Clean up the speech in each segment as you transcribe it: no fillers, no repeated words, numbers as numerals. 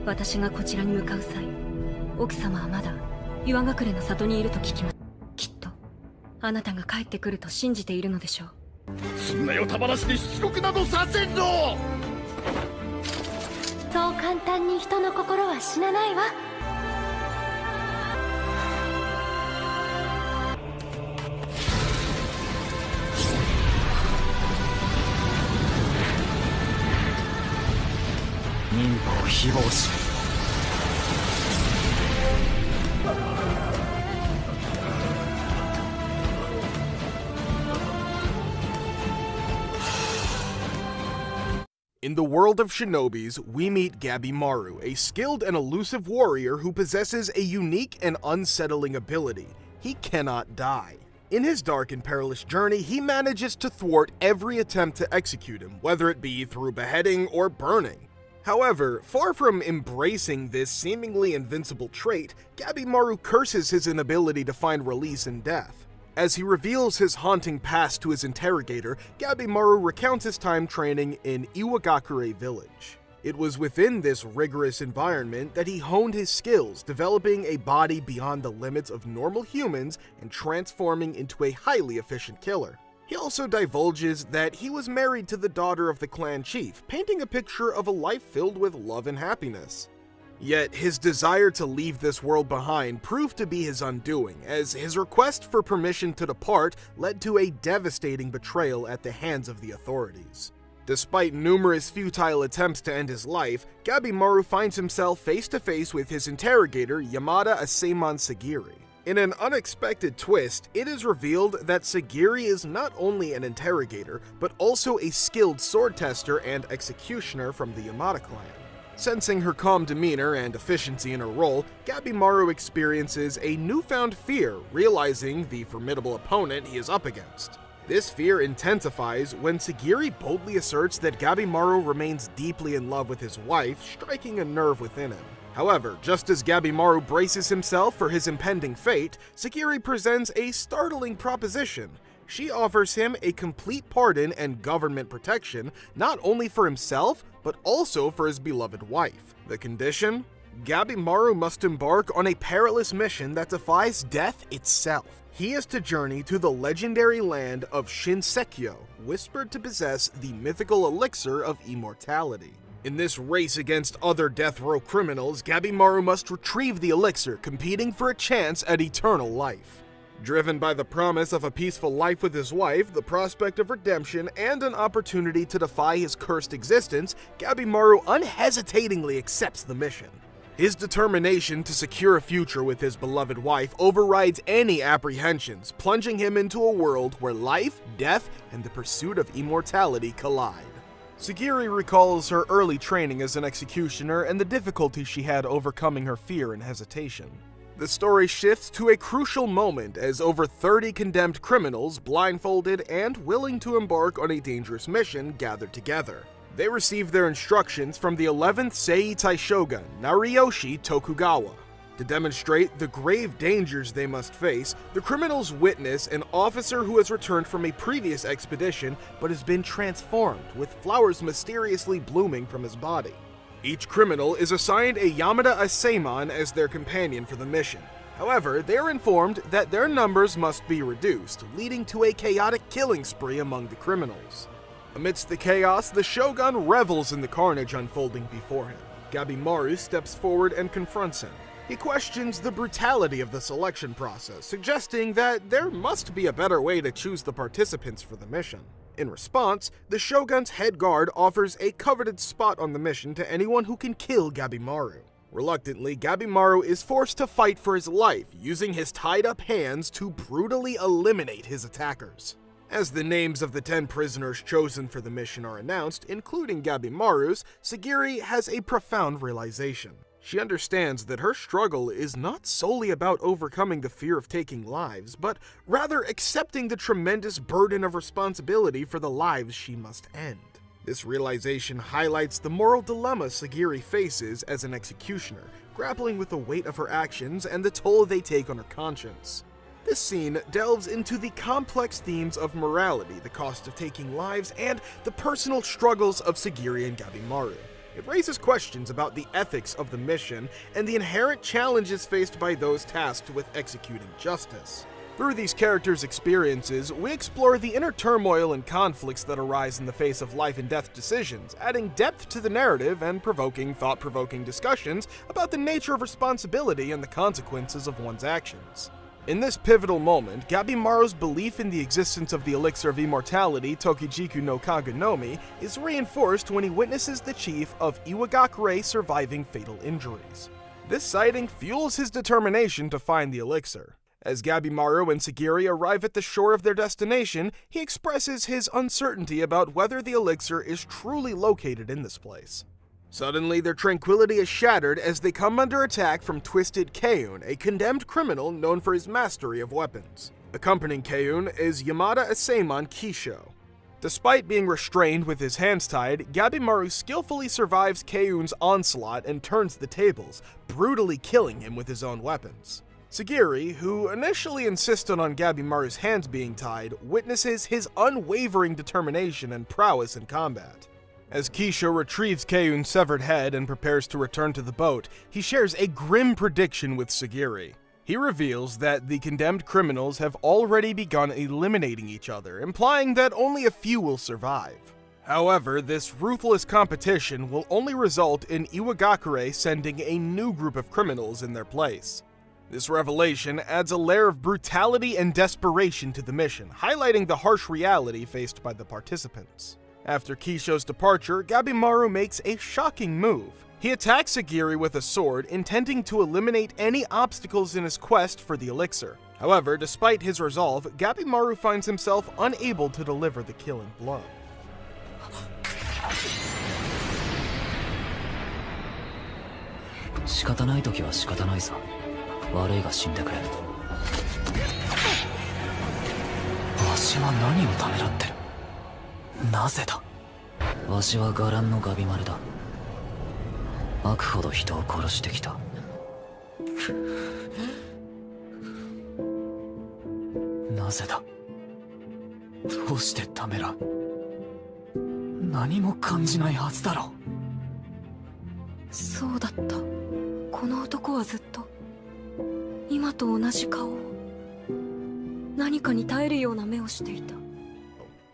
私がこちらに向かう際、奥様はまだ岩隠れの里にいると聞きます。きっとあなたが帰ってくると信じているのでしょう。そんなよた話で出力などさせんぞ。そう簡単に人の心は死なないわ。民法非暴死。In the world of shinobis, we meet Gabimaru, a skilled and elusive warrior who possesses a unique and unsettling ability. He cannot die. In his dark and perilous journey, he manages to thwart every attempt to execute him, whether it be through beheading or burning. However, far from embracing this seemingly invincible trait, Gabimaru curses his inability to find release in death. As he reveals his haunting past to his interrogator, Gabimaru recounts his time training in Iwagakure village. It was within this rigorous environment that he honed his skills, developing a body beyond the limits of normal humans and transforming into a highly efficient killer. He also divulges that he was married to the daughter of the clan chief, painting a picture of a life filled with love and happiness. Yet, his desire to leave this world behind proved to be his undoing, as his request for permission to depart led to a devastating betrayal at the hands of the authorities. Despite numerous futile attempts to end his life, Gabimaru finds himself face to face with his interrogator, Yamada Asemon Sagiri. In an unexpected twist, it is revealed that Sagiri is not only an interrogator, but also a skilled sword tester and executioner from the Yamada clan. Sensing her calm demeanor and efficiency in her role, Gabimaru experiences a newfound fear, realizing the formidable opponent he is up against. This fear intensifies when Sagiri boldly asserts that Gabimaru remains deeply in love with his wife, striking a nerve within him. However, just as Gabimaru braces himself for his impending fate, Sagiri presents a startling proposition. She offers him a complete pardon and government protection, not only for himself, but also for his beloved wife. The condition? Gabimaru must embark on a perilous mission that defies death itself. He is to journey to the legendary land of Shinsekyo, whispered to possess the mythical elixir of immortality. In this race against other death row criminals, Gabimaru must retrieve the elixir, competing for a chance at eternal life. Driven by the promise of a peaceful life with his wife, the prospect of redemption, and an opportunity to defy his cursed existence, Gabimaru unhesitatingly accepts the mission. His determination to secure a future with his beloved wife overrides any apprehensions, plunging him into a world where life, death, and the pursuit of immortality collide. Sagiri recalls her early training as an executioner and the difficulty she had overcoming her fear and hesitation. The story shifts to a crucial moment as over 30 condemned criminals, blindfolded and willing to embark on a dangerous mission, gather together. They receive their instructions from the 11th Seitai Shogun, Nariyoshi Tokugawa. To demonstrate the grave dangers they must face, the criminals witness an officer who has returned from a previous expedition but has been transformed, with flowers mysteriously blooming from his body. Each criminal is assigned a Yamada Asemon as their companion for the mission. However, they are informed that their numbers must be reduced, leading to a chaotic killing spree among the criminals. Amidst the chaos, the Shogun revels in the carnage unfolding before him. Gabimaru steps forward and confronts him. He questions the brutality of the selection process, suggesting that there must be a better way to choose the participants for the mission. In response, the Shogun's head guard offers a coveted spot on the mission to anyone who can kill Gabimaru. Reluctantly, Gabimaru is forced to fight for his life, using his tied-up hands to brutally eliminate his attackers. As the names of the 10 prisoners chosen for the mission are announced, including Gabimaru's, Sagiri has a profound realization. She understands that her struggle is not solely about overcoming the fear of taking lives, but rather accepting the tremendous burden of responsibility for the lives she must end. This realization highlights the moral dilemma Sagiri faces as an executioner, grappling with the weight of her actions and the toll they take on her conscience. This scene delves into the complex themes of morality, the cost of taking lives, and the personal struggles of Sagiri and Gabimaru. It raises questions about the ethics of the mission and the inherent challenges faced by those tasked with executing justice. Through these characters' experiences, we explore the inner turmoil and conflicts that arise in the face of life and death decisions, adding depth to the narrative and provoking thought-provoking discussions about the nature of responsibility and the consequences of one's actions. In this pivotal moment, Gabimaru's belief in the existence of the elixir of immortality, Tokijiku no Kaganomi, is reinforced when he witnesses the chief of Iwagakure surviving fatal injuries. This sighting fuels his determination to find the elixir. As Gabimaru and Sagiri arrive at the shore of their destination, he expresses his uncertainty about whether the elixir is truly located in this place. Suddenly, their tranquility is shattered as they come under attack from Twisted Keiun, a condemned criminal known for his mastery of weapons. Accompanying Keiun is Yamada Asaemon Kisho. Despite being restrained with his hands tied, Gabimaru skillfully survives Keiun's onslaught and turns the tables, brutally killing him with his own weapons. Sagiri, who initially insisted on Gabimaru's hands being tied, witnesses his unwavering determination and prowess in combat. As Kisho retrieves Keiun's severed head and prepares to return to the boat, he shares a grim prediction with Sagiri. He reveals that the condemned criminals have already begun eliminating each other, implying that only a few will survive. However, this ruthless competition will only result in Iwagakure sending a new group of criminals in their place. This revelation adds a layer of brutality and desperation to the mission, highlighting the harsh reality faced by the participants. After Kisho's departure, Gabimaru makes a shocking move. He attacks Sagiri with a sword, intending to eliminate any obstacles in his quest for the elixir. However, despite his resolve, Gabimaru finds himself unable to deliver the killing blow. 仕方ない時は仕方ないさ。悪いが死んでくれ。わしは何をためらってる。なぜだ。わしは伽藍のガビマルだ。悪ほど人を殺してきた。なぜだ。どうしてためらう。何も感じないはずだろう。そうだった。この男はずっと今と同じ顔を何かに耐えるような目をしていた。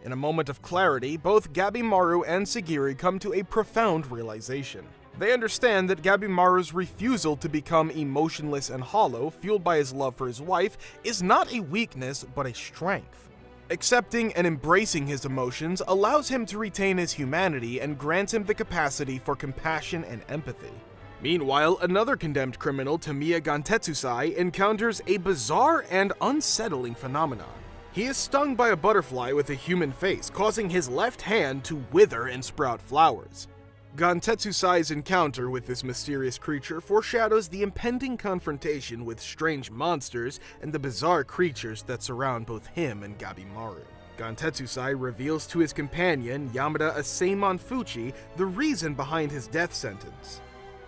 In a moment of clarity, both Gabimaru and Sagiri come to a profound realization. They understand that Gabimaru's refusal to become emotionless and hollow, fueled by his love for his wife, is not a weakness but a strength. Accepting and embracing his emotions allows him to retain his humanity and grants him the capacity for compassion and empathy. Meanwhile, another condemned criminal, Tamiya Gantetsusai, encounters a bizarre and unsettling phenomenon. He is stung by a butterfly with a human face, causing his left hand to wither and sprout flowers. Gantetsusai's encounter with this mysterious creature foreshadows the impending confrontation with strange monsters and the bizarre creatures that surround both him and Gabimaru. Gantetsusai reveals to his companion, Yamada Asaemon Fuchi, the reason behind his death sentence.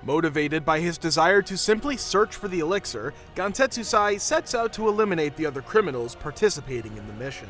Motivated by his desire to simply search for the elixir, Gantetsusai sets out to eliminate the other criminals participating in the mission.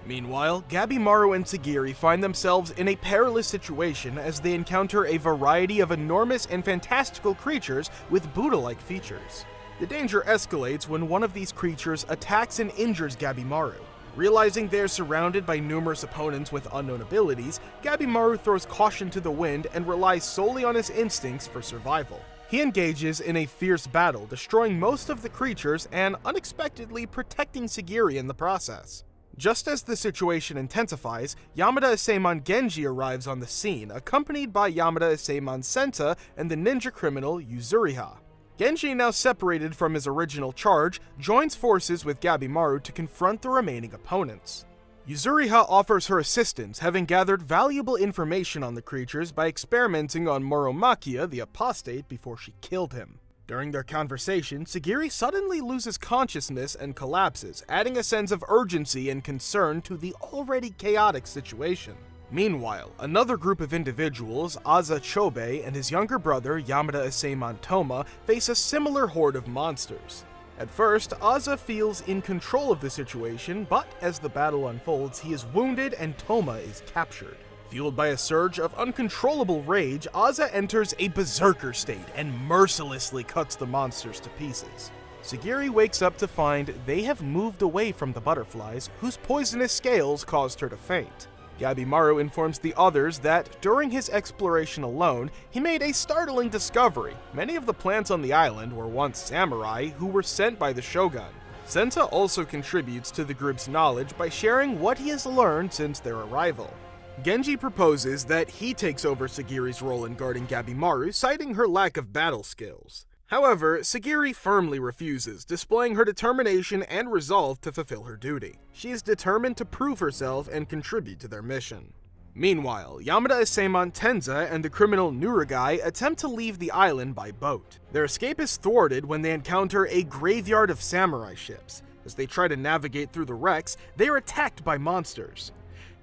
Meanwhile, Gabimaru and Sagiri find themselves in a perilous situation as they encounter a variety of enormous and fantastical creatures with Buddha-like features. The danger escalates when one of these creatures attacks and injures Gabimaru. Realizing they are surrounded by numerous opponents with unknown abilities, Gabimaru throws caution to the wind and relies solely on his instincts for survival. He engages in a fierce battle, destroying most of the creatures and unexpectedly protecting Sagiri in the process. Just as the situation intensifies, Yamada Asaemon Genji arrives on the scene, accompanied by Yamada Asaemon Senta and the ninja criminal Yuzuriha. Genji, now separated from his original charge, joins forces with Gabimaru to confront the remaining opponents. Yuzuriha offers her assistance, having gathered valuable information on the creatures by experimenting on Muromakia, the apostate, before she killed him. During their conversation, Sagiri suddenly loses consciousness and collapses, adding a sense of urgency and concern to the already chaotic situation. Meanwhile, another group of individuals, Aza Chobe and his younger brother Yamada Asaemon Toma, face a similar horde of monsters. At first, Aza feels in control of the situation, but as the battle unfolds, he is wounded and Toma is captured. Fueled by a surge of uncontrollable rage, Aza enters a berserker state and mercilessly cuts the monsters to pieces. Sagiri wakes up to find they have moved away from the butterflies, whose poisonous scales caused her to faint. Gabimaru informs the others that during his exploration alone, he made a startling discovery. Many of the plants on the island were once samurai who were sent by the Shogun. Senta also contributes to the group's knowledge by sharing what he has learned since their arrival. Genji proposes that he takes over Sagiri's role in guarding Gabimaru, citing her lack of battle skills. However, Sagiri firmly refuses, displaying her determination and resolve to fulfill her duty. She is determined to prove herself and contribute to their mission. Meanwhile, Yamada Iseman Tenza and the criminal Nurugai attempt to leave the island by boat. Their escape is thwarted when they encounter a graveyard of samurai ships. As they try to navigate through the wrecks, they are attacked by monsters.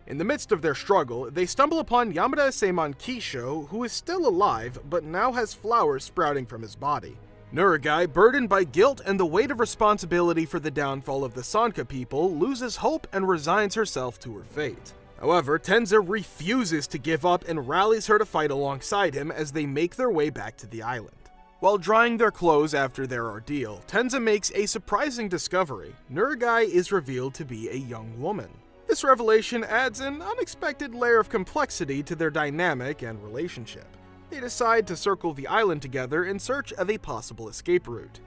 In the midst of their struggle, they stumble upon Yamada Iseman Kisho, who is still alive, but now has flowers sprouting from his body. Nurugai, burdened by guilt and the weight of responsibility for the downfall of the Sanka people, loses hope and resigns herself to her fate. However, Tenza refuses to give up and rallies her to fight alongside him as they make their way back to the island. While drying their clothes after their ordeal, Tenza makes a surprising discovery. Nurugai is revealed to be a young woman. This revelation adds an unexpected layer of complexity to their dynamic and relationship. They decide to circle the island together in search of a possible escape route.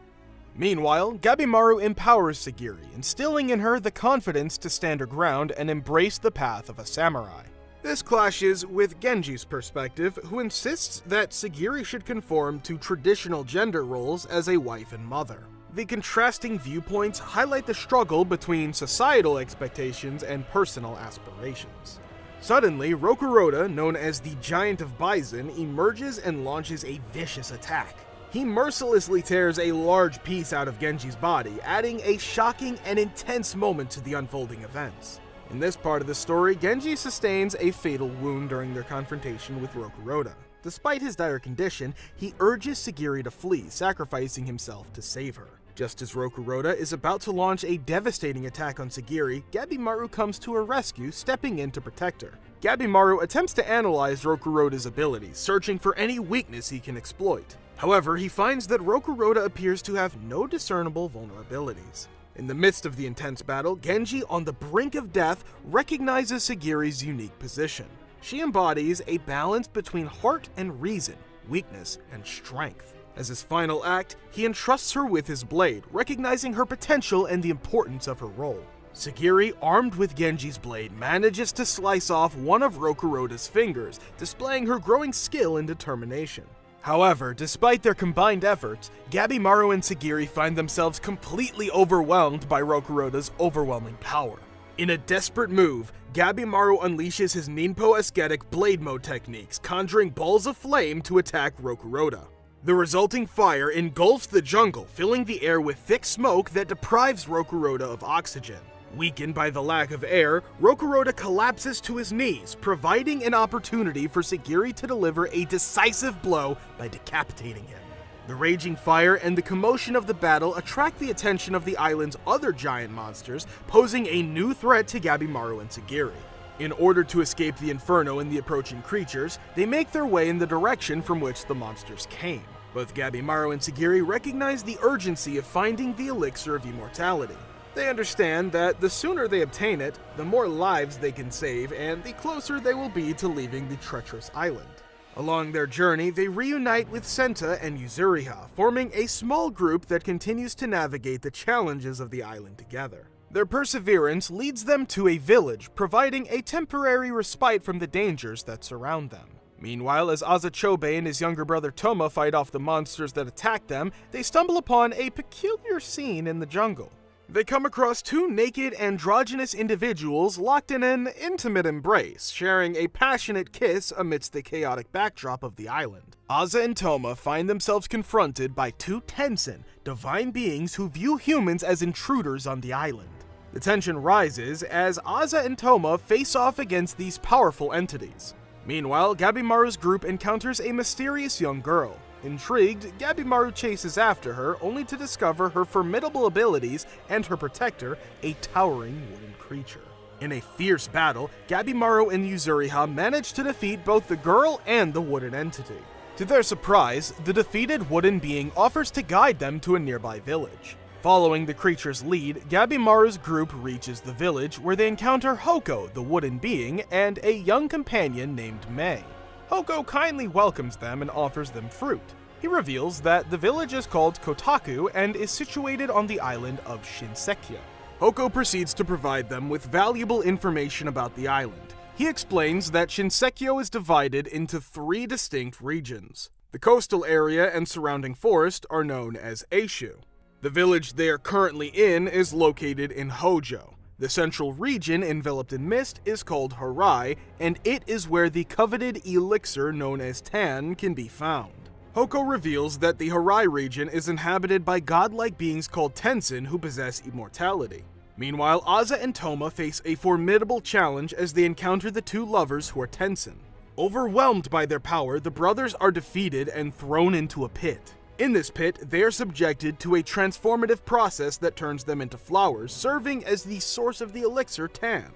Meanwhile, Gabimaru empowers Sagiri, instilling in her the confidence to stand her ground and embrace the path of a samurai. This clashes with Genji's perspective, who insists that Sagiri should conform to traditional gender roles as a wife and mother. The contrasting viewpoints highlight the struggle between societal expectations and personal aspirations. Suddenly, Rokuroda, known as the Giant of Bison, emerges and launches a vicious attack. He mercilessly tears a large piece out of Genji's body, adding a shocking and intense moment to the unfolding events. In this part of the story, Genji sustains a fatal wound during their confrontation with Rokuroda. Despite his dire condition, he urges Sagiri to flee, sacrificing himself to save her. Just as Rokuroda is about to launch a devastating attack on Sagiri, Gabimaru comes to her rescue, stepping in to protect her. Gabimaru attempts to analyze Rokuroda's abilities, searching for any weakness he can exploit. However, he finds that Rokuroda appears to have no discernible vulnerabilities. In the midst of the intense battle, Genji, on the brink of death, recognizes Sagiri's unique position. She embodies a balance between heart and reason, weakness and strength. As his final act, he entrusts her with his blade, recognizing her potential and the importance of her role. Sagiri, armed with Genji's blade, manages to slice off one of Rokuroda's fingers, displaying her growing skill and determination. However, despite their combined efforts, Gabimaru and Sagiri find themselves completely overwhelmed by Rokuroda's overwhelming power. In a desperate move, Gabimaru unleashes his Ninpo aesthetic blade mode techniques, conjuring balls of flame to attack Rokuroda. The resulting fire engulfs the jungle, filling the air with thick smoke that deprives Rokuroda of oxygen. Weakened by the lack of air, Rokuroda collapses to his knees, providing an opportunity for Sagiri to deliver a decisive blow by decapitating him. The raging fire and the commotion of the battle attract the attention of the island's other giant monsters, posing a new threat to Gabimaru and Sagiri. In order to escape the inferno and the approaching creatures, they make their way in the direction from which the monsters came. Both Gabimaru and Sagiri recognize the urgency of finding the elixir of immortality. They understand that the sooner they obtain it, the more lives they can save, and the closer they will be to leaving the treacherous island. Along their journey, they reunite with Senta and Yuzuriha, forming a small group that continues to navigate the challenges of the island together. Their perseverance leads them to a village, providing a temporary respite from the dangers that surround them. Meanwhile, as Azachobe and his younger brother Toma fight off the monsters that attack them, they stumble upon a peculiar scene in the jungle. They come across two naked, androgynous individuals locked in an intimate embrace, sharing a passionate kiss amidst the chaotic backdrop of the island. Aza and Toma find themselves confronted by two Tensen, divine beings who view humans as intruders on the island. The tension rises as Aza and Toma face off against these powerful entities. Meanwhile, Gabimaru's group encounters a mysterious young girl. Intrigued, Gabimaru chases after her, only to discover her formidable abilities and her protector, a towering wooden creature. In a fierce battle, Gabimaru and Yuzuriha manage to defeat both the girl and the wooden entity. To their surprise, the defeated wooden being offers to guide them to a nearby village. Following the creature's lead, Gabimaru's group reaches the village where they encounter Hoko, the wooden being, and a young companion named Mei. Hoko kindly welcomes them and offers them fruit. He reveals that the village is called Kotaku and is situated on the island of Shinseikyo. Hoko proceeds to provide them with valuable information about the island. He explains that Shinseikyo is divided into 3 distinct regions. The coastal area and surrounding forest are known as Eishu. The village they are currently in is located in Hojo. The central region enveloped in mist is called Harai, and it is where the coveted elixir known as Tan can be found. Hoko reveals that the Harai region is inhabited by godlike beings called Tenzin who possess immortality. Meanwhile, Aza and Toma face a formidable challenge as they encounter the 2 lovers who are Tenzin. Overwhelmed by their power, the brothers are defeated and thrown into a pit. In this pit, they are subjected to a transformative process that turns them into flowers, serving as the source of the elixir Tan.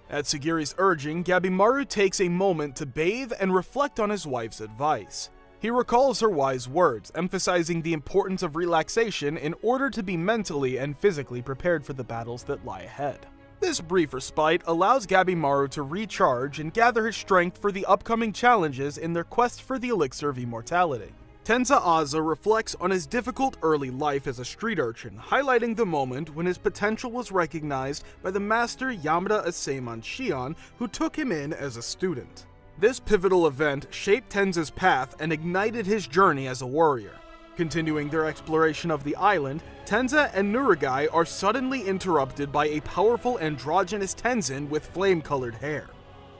At Sagiri's urging, Gabimaru takes a moment to bathe and reflect on his wife's advice. He recalls her wise words, emphasizing the importance of relaxation in order to be mentally and physically prepared for the battles that lie ahead. This brief respite allows Gabimaru to recharge and gather his strength for the upcoming challenges in their quest for the elixir of immortality. Tenza Aza reflects on his difficult early life as a street urchin, highlighting the moment when his potential was recognized by the master Yamada Aseman Shion, who took him in as a student. This pivotal event shaped Tenza's path and ignited his journey as a warrior. Continuing their exploration of the island, Tenza and Nurugai are suddenly interrupted by a powerful androgynous Tenzin with flame-colored hair.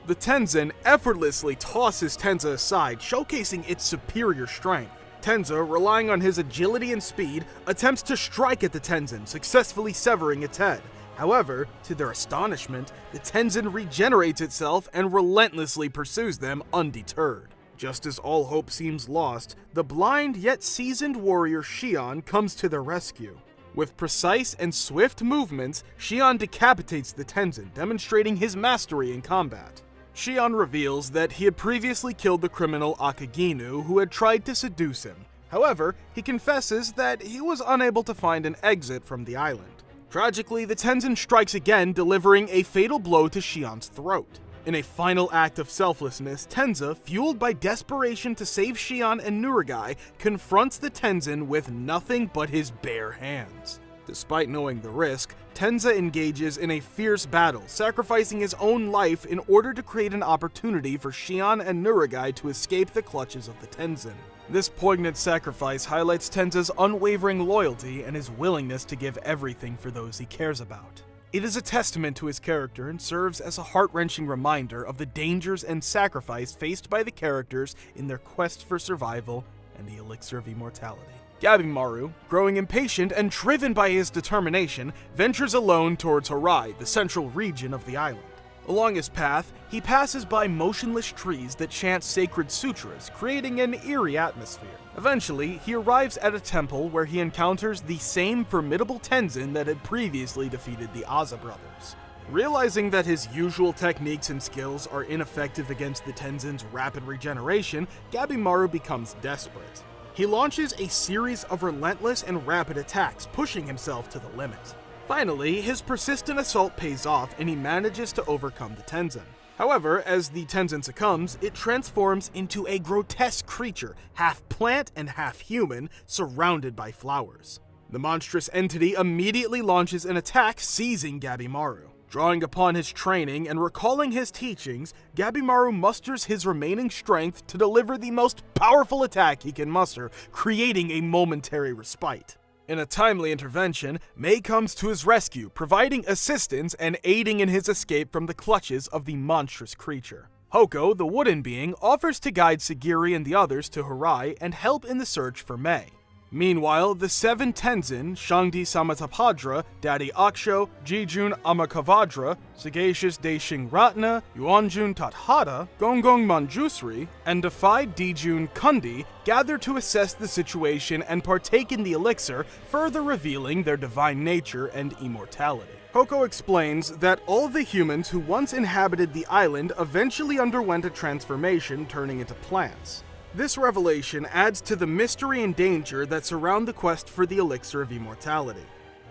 The Tenzin effortlessly tosses Tenza aside, showcasing its superior strength. Tenza, relying on his agility and speed, attempts to strike at the Tenzin, successfully severing its head. However, to their astonishment, the Tenzin regenerates itself and relentlessly pursues them undeterred. Just as all hope seems lost, the blind yet seasoned warrior Shion comes to their rescue. With precise and swift movements, Shion decapitates the Tenzin, demonstrating his mastery in combat. Shion reveals that he had previously killed the criminal Akaginu who had tried to seduce him. However, he confesses that he was unable to find an exit from the island. Tragically, the Tenzin strikes again, delivering a fatal blow to Shion's throat. In a final act of selflessness, Tenza, fueled by desperation to save Shion and Nurugai, confronts the Tenzin with nothing but his bare hands. Despite knowing the risk, Tenza engages in a fierce battle, sacrificing his own life in order to create an opportunity for Shion and Nurugai to escape the clutches of the Tenzin. This poignant sacrifice highlights Tenza's unwavering loyalty and his willingness to give everything for those he cares about. It is a testament to his character and serves as a heart-wrenching reminder of the dangers and sacrifice faced by the characters in their quest for survival and the elixir of immortality. Gabimaru, growing impatient and driven by his determination, ventures alone towards Harai, the central region of the island. Along his path, he passes by motionless trees that chant sacred sutras, creating an eerie atmosphere. Eventually, he arrives at a temple where he encounters the same formidable Tenzin that had previously defeated the Aza brothers. Realizing that his usual techniques and skills are ineffective against the Tenzin's rapid regeneration, Gabimaru becomes desperate. He launches a series of relentless and rapid attacks, pushing himself to the limit. Finally, his persistent assault pays off and he manages to overcome the Tenzin. However, as the Tenzin succumbs, it transforms into a grotesque creature, half plant and half human, surrounded by flowers. The monstrous entity immediately launches an attack, seizing Gabimaru. Drawing upon his training and recalling his teachings, Gabimaru musters his remaining strength to deliver the most powerful attack he can muster, creating a momentary respite. In a timely intervention, Mei comes to his rescue, providing assistance and aiding in his escape from the clutches of the monstrous creature. Hoko, the wooden being, offers to guide Sagiri and the others to Harai and help in the search for Mei. Meanwhile, the 7 Tenzin, Shangdi Samatapadra, Daddy Aksho, Jijun Amakavadra, Sagacious Daishing Ratna, Yuanjun Tathada, Gonggong Manjusri, and defied Dijun Kundi gather to assess the situation and partake in the elixir, further revealing their divine nature and immortality. Hoko explains that all the humans who once inhabited the island eventually underwent a transformation, turning into plants. This revelation adds to the mystery and danger that surround the quest for the elixir of immortality.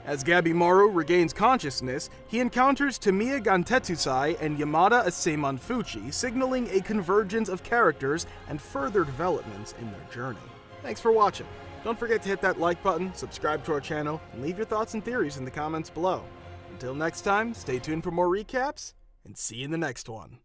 As Gabimaru regains consciousness, he encounters Tamiya Gantetsusai and Yamada Aseman Fuchi, signaling a convergence of characters and further developments in their journey. Thanks for watching. Don't forget to hit that like button, subscribe to our channel, and leave your thoughts and theories in the comments below. Until next time, stay tuned for more recaps, and see you in the next one.